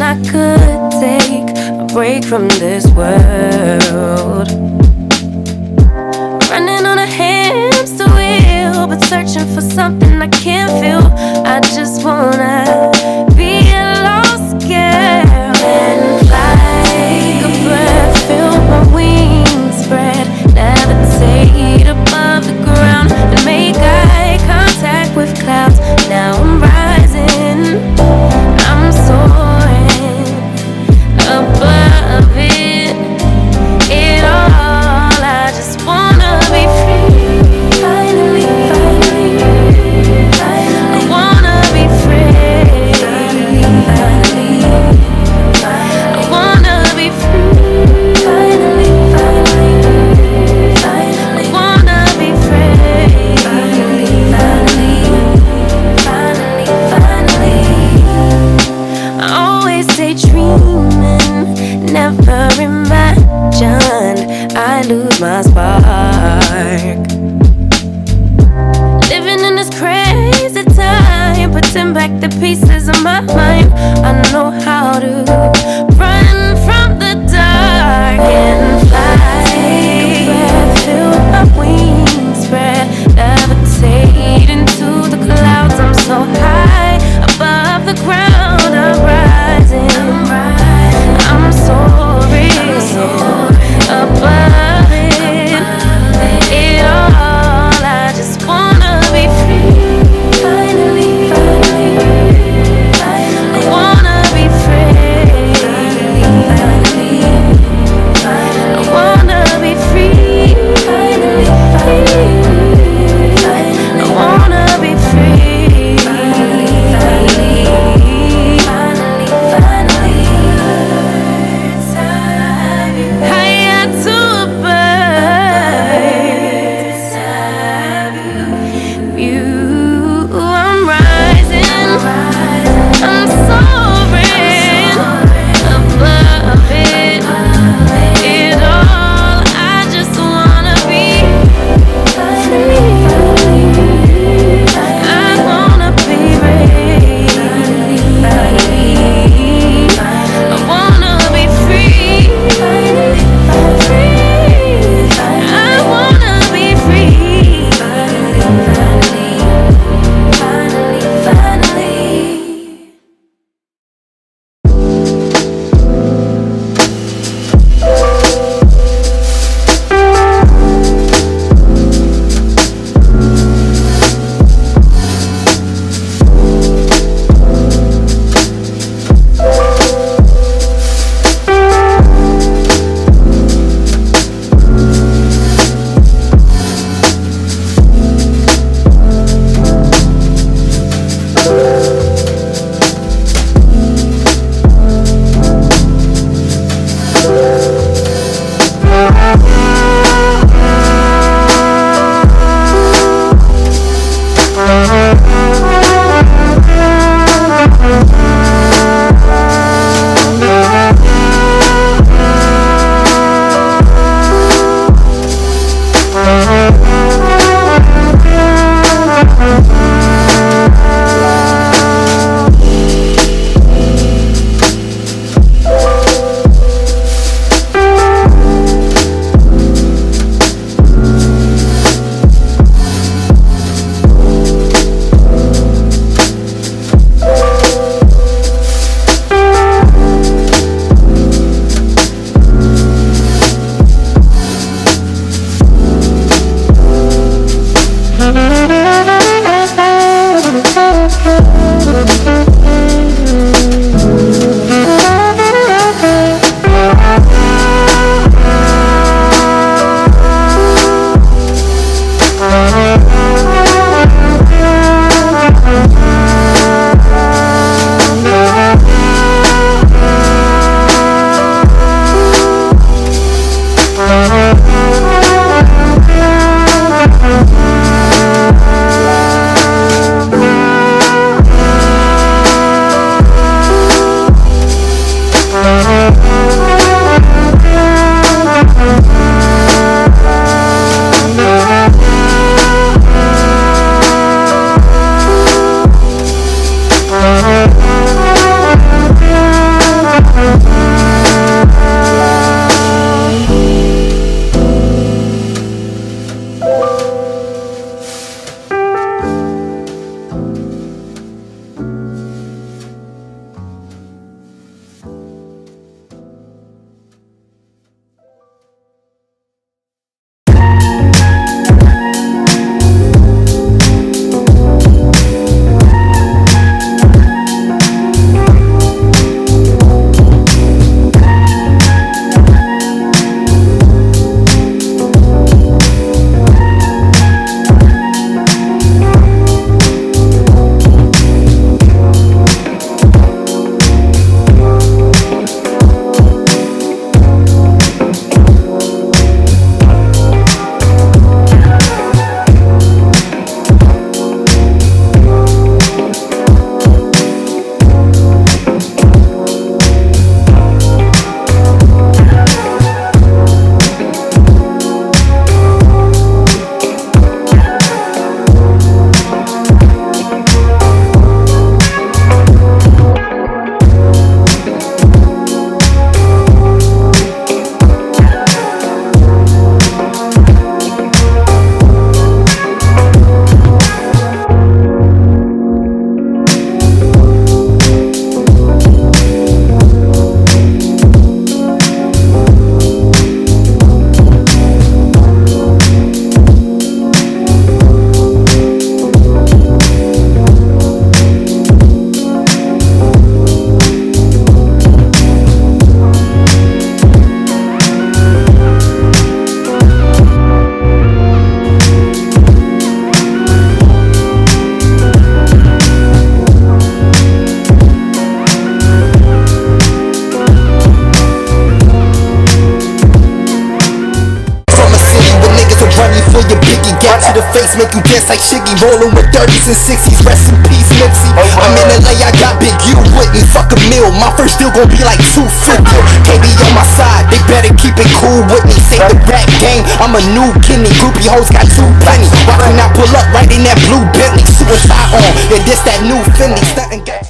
I could take a break from this world. Running on a hamster wheel, but searching for something I can't feel. I just wanna be a lost girl and fly. Take a breath, feel my wings spread, levitate above the ground and make eye contact with clouds. Now I'm rising, I'm soaring above it all. I just wanna be free. Finally, finally, finally. I wanna be free. Finally, finally, finally. I wanna be free. Finally, finally, finally. I wanna be free. Finally, finally, finally, finally. I always daydreaming, never imagined I lose my spark. Living in this crazy time, putting back the pieces of my mind. I know how to run from the dark and fly. Take a breath, feel my wings spread, levitate into the clouds. I'm so high above the ground. I'm rising, I'm soaring above it. when your biggie got to the face, make you dance like Shiggy. Rolling with 30s and 60s, rest in peace Nipsey. I'm in LA, I got Big U with me, fuck a meal. My first deal gon' be like 250. KB on my side, they better keep it cool with me. Save the rap game, I'm a new kidney. Groupie hoes got too plenty. Why can I pull up right in that blue Bentley? Suicide on, and this that new Finley, stuntin' gang.